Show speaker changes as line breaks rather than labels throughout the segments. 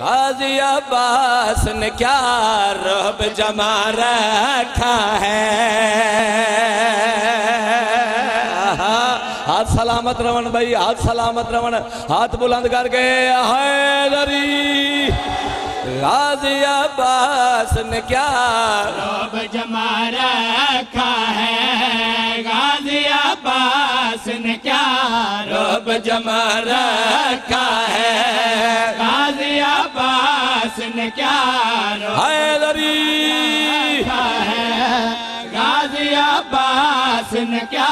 गाजी अब्बास ने क्या रब जमा रखा है। हाथ सलामत रवन भाई, हाथ सलामत रवन, हाथ बुलंद करके हैदरी। गाजी अब्बास ने क्या
रब जमा रखा है। गाजी अब्बास ने क्या
रब जमा रखा है।
गाजी अब्बास ने क्या
हैदरी
रखा है। गाजी अब्बास ने क्या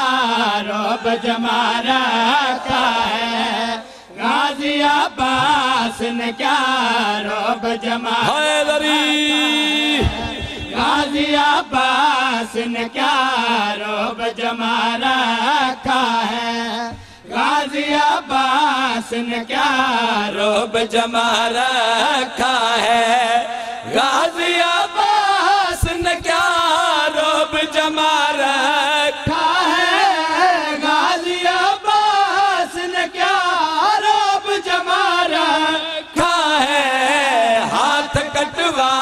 रब जमा रखा है। गाजी अब्बास ने क्या रब जमा
हैदरी।
गाजी अब्बास ने क्या रब जमा रखा है। गाजी अब्बास ने क्या
रब जमा रखा है। गाजी अब्बास ने क्या रब जमा रखा
है। गाजी अब्बास ने क्या रब जमा
रखा है। हाथ कटवा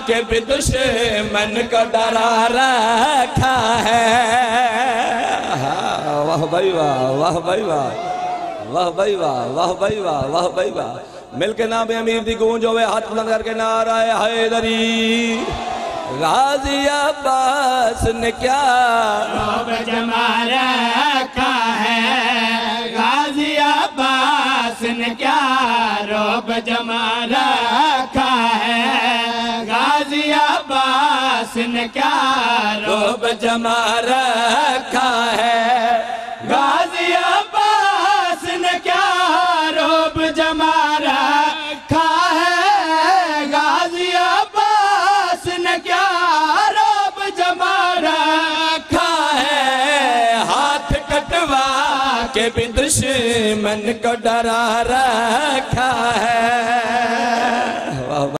के भी दुश्मन को डरा रखा है। वाह भाई वाह, वाह भाई वाह, वाह भाई वाह, वाह भाई वाह, वाह भाई वाह। मिलके नाम अमीर दी गूंज होवे, हाथ बुलंद करके नारा हैदरी। गाजी अब्बास ने क्या
रब जमा रखा है। गाजी अब्बास ने क्या रब जमा रखा है। गाजी अब्बास ने क्या
रब जमा रखा है।
गाजी अब्बास ने क्या रब जमा रखा है। गाजी अब्बास ने क्या रब जमा
रखा है। हाथ कटवा के भी दुश्मन को डरा रखा है।